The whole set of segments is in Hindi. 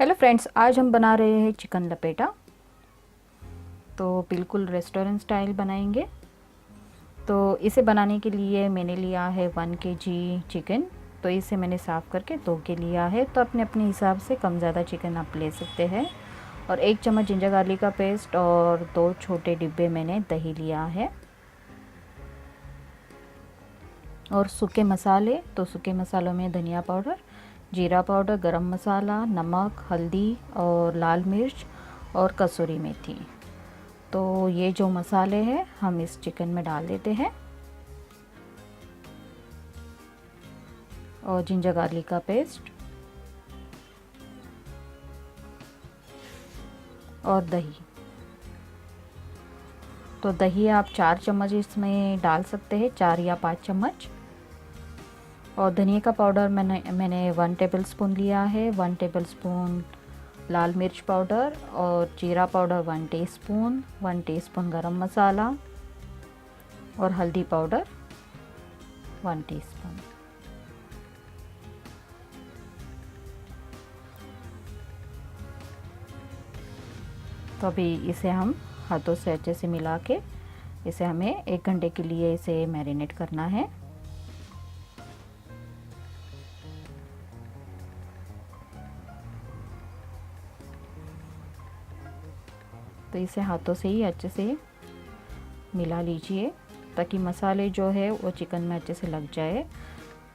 हेलो फ्रेंड्स, आज हम बना रहे हैं चिकन लपेटा। तो बिल्कुल रेस्टोरेंट स्टाइल बनाएंगे। तो इसे बनाने के लिए मैंने लिया है 1 kg चिकन। तो इसे मैंने साफ़ करके धो के लिया है। तो अपने अपने हिसाब से कम ज़्यादा चिकन आप ले सकते हैं। और 1 चम्मच जिंजर गार्लिक का पेस्ट और 2 छोटे डिब्बे मैंने दही लिया है। और सूखे मसाले, तो सूखे मसालों में धनिया पाउडर, जीरा पाउडर, गरम मसाला, नमक, हल्दी और लाल मिर्च और कसूरी मेथी। तो ये जो मसाले हैं हम इस चिकन में डाल देते हैं। और जिंजर गार्लिक का पेस्ट और दही। तो दही आप 4 चम्मच इसमें डाल सकते हैं, 4 या 5 चम्मच। और धनिया का पाउडर मैंने 1 टेबल स्पून लिया है। 1 टेबल स्पून लाल मिर्च पाउडर और जीरा पाउडर 1 टीस्पून, 1 टीस्पून गरम मसाला और हल्दी पाउडर 1 टीस्पून। तो अभी इसे हम हाथों से अच्छे से मिला के इसे हमें 1 घंटे के लिए इसे मैरिनेट करना है। तो इसे हाथों से ही अच्छे से मिला लीजिए ताकि मसाले जो है वो चिकन में अच्छे से लग जाए।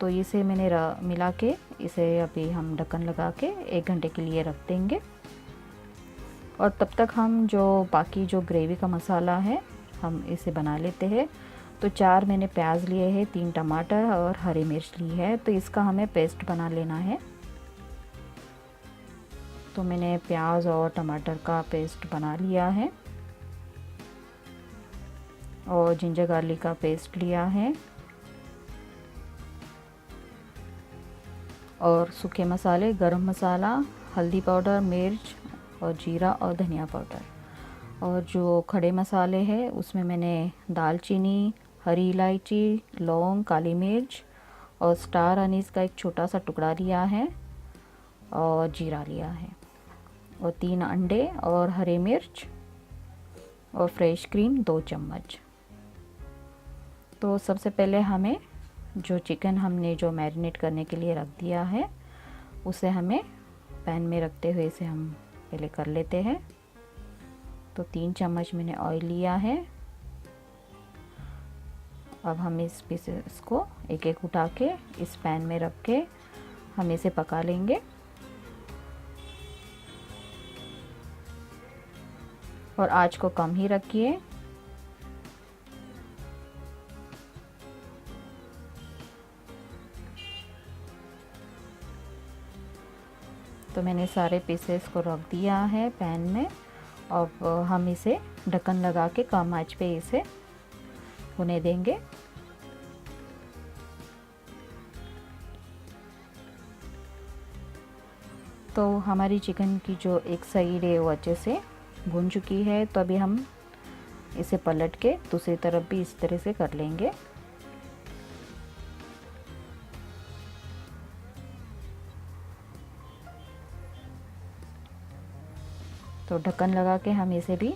तो इसे मैंने मिला के इसे अभी हम ढक्कन लगा के 1 घंटे के लिए रख देंगे। और तब तक हम जो बाकी जो ग्रेवी का मसाला है हम इसे बना लेते हैं। तो 4 मैंने प्याज लिए हैं, 3 टमाटर और हरी मिर्च ली है। तो इसका हमें पेस्ट बना लेना है। तो मैंने प्याज और टमाटर का पेस्ट बना लिया है और जिंजर गार्लिक का पेस्ट लिया है और सूखे मसाले, गरम मसाला, हल्दी पाउडर, मिर्च और जीरा और धनिया पाउडर। और जो खड़े मसाले हैं उसमें मैंने दालचीनी, हरी इलायची, लौंग, काली मिर्च और स्टार अनीस का एक छोटा सा टुकड़ा लिया है और जीरा लिया है और 3 अंडे और हरी मिर्च और फ्रेश क्रीम 2 चम्मच। तो सबसे पहले हमें जो चिकन हमने जो मैरिनेट करने के लिए रख दिया है उसे हमें पैन में रखते हुए इसे हम पहले कर लेते हैं। तो 3 चम्मच मैंने ऑयल लिया है। अब हम इस पीसेस को एक एक उठा के इस पैन में रख के हम इसे पका लेंगे। और आँच को कम ही रखिए। तो मैंने सारे पीसेस को रख दिया है पैन में। अब हम इसे ढक्कन लगा के कम आंच पे इसे होने देंगे। तो हमारी चिकन की जो एक साइड है वो अच्छे से भुन चुकी है। तो अभी हम इसे पलट के दूसरी तरफ भी इस तरह से कर लेंगे। तो ढक्कन लगा के हम इसे भी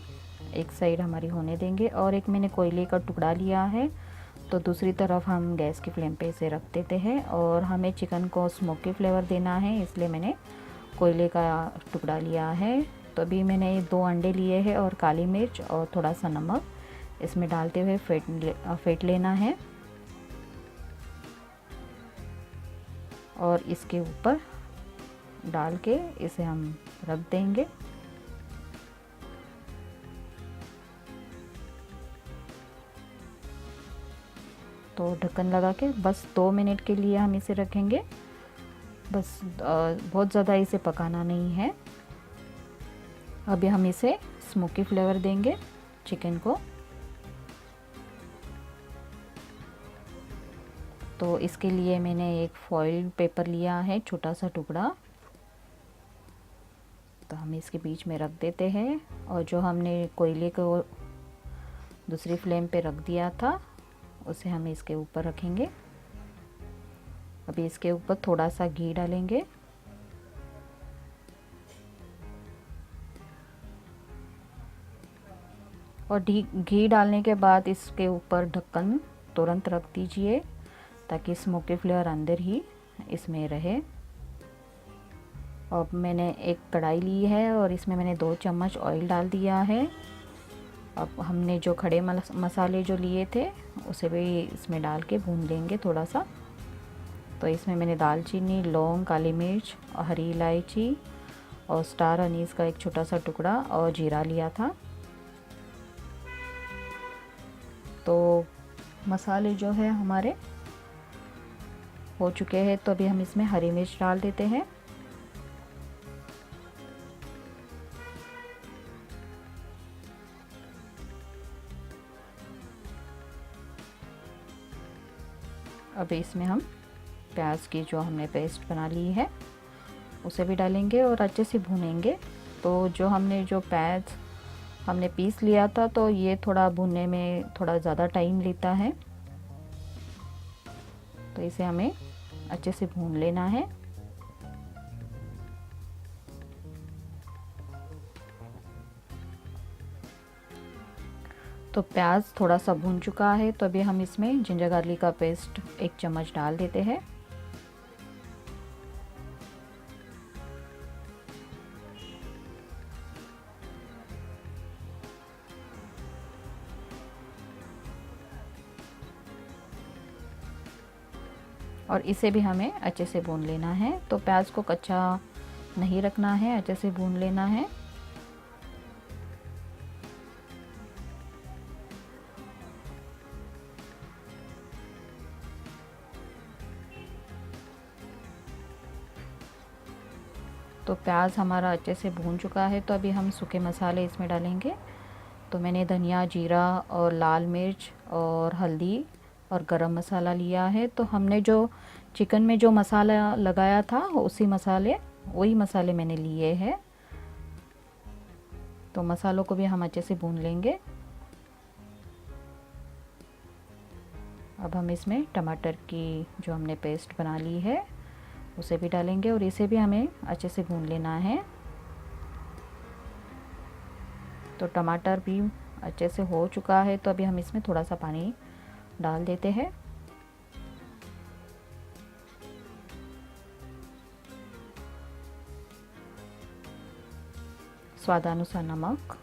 एक साइड हमारी होने देंगे। और एक मैंने कोयले का टुकड़ा लिया है। तो दूसरी तरफ हम गैस की फ्लेम पे इसे रख देते हैं। और हमें चिकन को स्मोकी फ्लेवर देना है, इसलिए मैंने कोयले का टुकड़ा लिया है। तो अभी मैंने 2 अंडे लिए हैं और काली मिर्च और थोड़ा सा नमक इसमें डालते हुए फेंट लेना है। और इसके ऊपर डाल के इसे हम रख देंगे। तो ढक्कन लगा के बस 2 मिनट के लिए हम इसे रखेंगे। बस बहुत ज़्यादा इसे पकाना नहीं है। अभी हम इसे स्मोकी फ्लेवर देंगे चिकन को। तो इसके लिए मैंने एक फॉइल पेपर लिया है, छोटा सा टुकड़ा। तो हम इसके बीच में रख देते हैं। और जो हमने कोयले को दूसरी फ्लेम पे रख दिया था उसे हम इसके ऊपर रखेंगे। अभी इसके ऊपर थोड़ा सा घी डालेंगे और घी डालने के बाद इसके ऊपर ढक्कन तुरंत रख दीजिए ताकि स्मोकी फ्लेवर अंदर ही इसमें रहे। अब मैंने एक कढ़ाई ली है और इसमें मैंने 2 चम्मच ऑयल डाल दिया है। अब हमने जो खड़े मसाले जो लिए थे उसे भी इसमें डाल के भून लेंगे थोड़ा सा। तो इसमें मैंने दालचीनी, लौंग, काली मिर्च और हरी इलायची और स्टार अनीस का एक छोटा सा टुकड़ा और जीरा लिया था। तो मसाले जो है हमारे हो चुके हैं, तो अभी हम इसमें हरी मिर्च डाल देते हैं। अभी इसमें हम प्याज की जो हमने पेस्ट बना ली है उसे भी डालेंगे और अच्छे से भूनेंगे। तो जो प्याज हमने पीस लिया था तो ये थोड़ा भूनने में थोड़ा ज़्यादा टाइम लेता है, तो इसे हमें अच्छे से भून लेना है। तो प्याज थोड़ा सा भून चुका है, तो अभी हम इसमें जिंजर गार्लिक का पेस्ट 1 चम्मच डाल देते हैं। और इसे भी हमें अच्छे से भून लेना है। तो प्याज को कच्चा नहीं रखना है, अच्छे से भून लेना है। तो प्याज हमारा अच्छे से भून चुका है, तो अभी हम सूखे मसाले इसमें डालेंगे। तो मैंने धनिया, जीरा और लाल मिर्च और हल्दी और गरम मसाला लिया है। तो हमने जो चिकन में जो मसाला लगाया था वही मसाले मैंने लिए हैं। तो मसालों को भी हम अच्छे से भून लेंगे। अब हम इसमें टमाटर की जो हमने पेस्ट बना ली है उसे भी डालेंगे और इसे भी हमें अच्छे से भून लेना है। तो टमाटर भी अच्छे से हो चुका है, तो अभी हम इसमें थोड़ा सा पानी डाल देते हैं। स्वादानुसार नमक,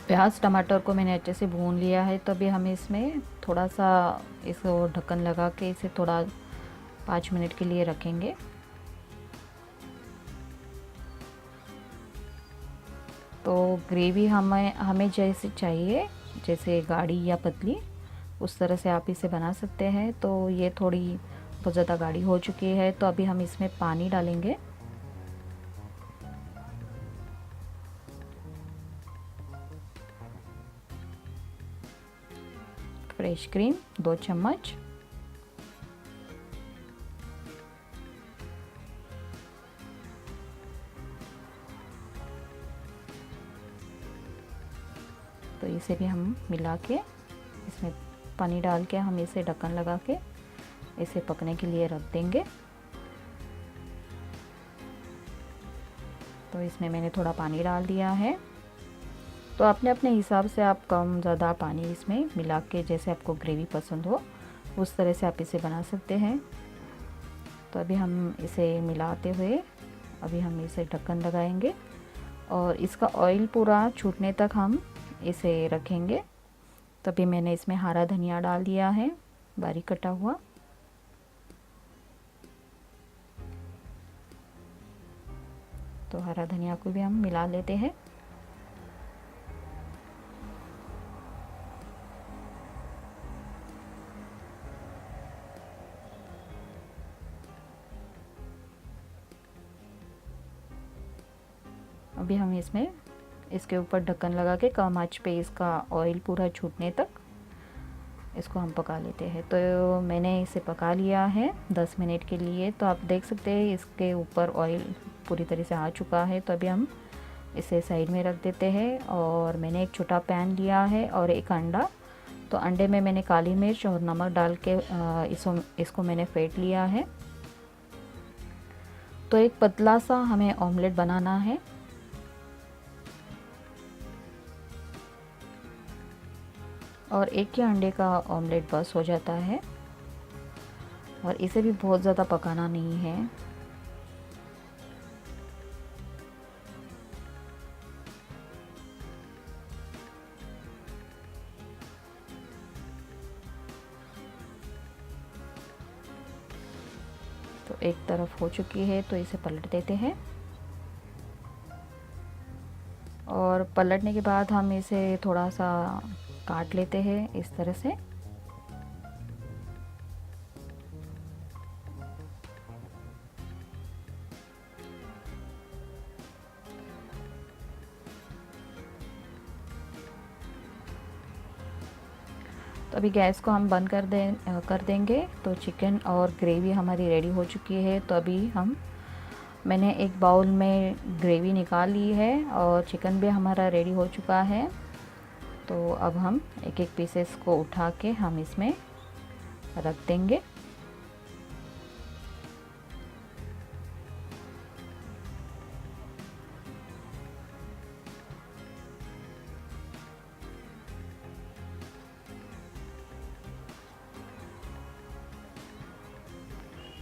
प्याज टमाटर को मैंने अच्छे से भून लिया है। तो अभी हम इसमें थोड़ा सा इसको ढक्कन लगा के इसे थोड़ा 5 मिनट के लिए रखेंगे। तो ग्रेवी हमें जैसे चाहिए, जैसे गाढ़ी या पतली, उस तरह से आप इसे बना सकते हैं। तो ये थोड़ी बहुत ज़्यादा गाढ़ी हो चुकी है, तो अभी हम इसमें पानी डालेंगे। फ्रेश क्रीम 2 चम्मच, तो इसे भी हम मिला के इसमें पानी डाल के हम इसे ढक्कन लगा के इसे पकने के लिए रख देंगे। तो इसमें मैंने थोड़ा पानी डाल दिया है। तो अपने अपने हिसाब से आप कम ज़्यादा पानी इसमें मिला के, जैसे आपको ग्रेवी पसंद हो उस तरह से आप इसे बना सकते हैं। तो अभी हम इसे मिलाते हुए अभी हम इसे ढक्कन लगाएंगे और इसका ऑयल पूरा छूटने तक हम इसे रखेंगे। तभी मैंने इसमें हरा धनिया डाल दिया है, बारीक कटा हुआ। तो हरा धनिया को भी हम मिला लेते हैं। अभी हम इसके ऊपर ढक्कन लगा के कम आंच पे इसका ऑयल पूरा छूटने तक इसको हम पका लेते हैं। तो मैंने इसे पका लिया है 10 मिनट के लिए। तो आप देख सकते हैं इसके ऊपर ऑयल पूरी तरह से आ चुका है। तो अभी हम इसे साइड में रख देते हैं। और मैंने एक छोटा पैन लिया है और एक अंडा। तो अंडे में मैंने काली मिर्च और नमक डाल के इसको मैंने फेंट लिया है। तो एक पतला सा हमें ऑमलेट बनाना है। और एक ही अंडे का ऑमलेट बस हो जाता है और इसे भी बहुत ज़्यादा पकाना नहीं है। तो एक तरफ हो चुकी है तो इसे पलट देते हैं। और पलटने के बाद हम इसे थोड़ा सा काट लेते हैं इस तरह से। तो अभी गैस को हम बंद कर देंगे। तो चिकन और ग्रेवी हमारी रेडी हो चुकी है। तो अभी मैंने एक बाउल में ग्रेवी निकाल ली है और चिकन भी हमारा रेडी हो चुका है। तो अब हम एक एक पीसेस को उठा के हम इसमें रख देंगे।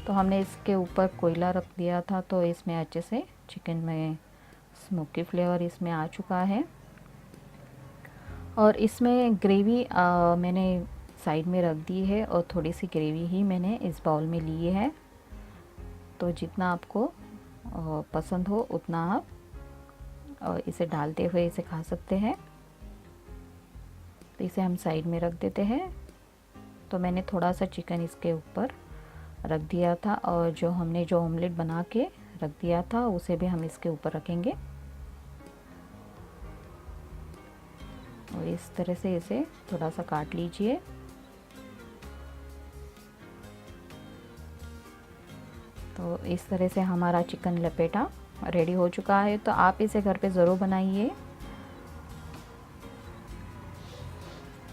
तो हमने इसके ऊपर कोयला रख दिया था तो इसमें अच्छे से चिकन में स्मोकी फ्लेवर इसमें आ चुका है। और इसमें ग्रेवी मैंने साइड में रख दी है और थोड़ी सी ग्रेवी ही मैंने इस बाउल में ली है। तो जितना आपको पसंद हो उतना आप इसे डालते हुए इसे खा सकते हैं। तो इसे हम साइड में रख देते हैं। तो मैंने थोड़ा सा चिकन इसके ऊपर रख दिया था और जो हमने जो ऑमलेट बना के रख दिया था उसे भी हम इसके ऊपर रखेंगे। और इस तरह से इसे थोड़ा सा काट लीजिए। तो इस तरह से हमारा चिकन लपेटा रेडी हो चुका है। तो आप इसे घर पे ज़रूर बनाइए।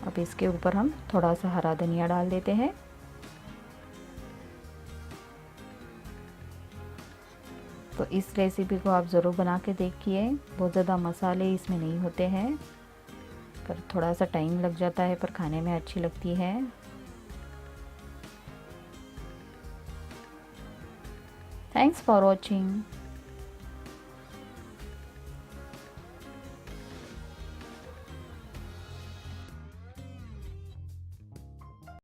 अब इसके ऊपर हम थोड़ा सा हरा धनिया डाल देते हैं। तो इस रेसिपी को आप ज़रूर बना के देखिए। बहुत ज़्यादा मसाले इसमें नहीं होते हैं, पर थोड़ा सा टाइम लग जाता है, पर खाने में अच्छी लगती है। Thanks for watching.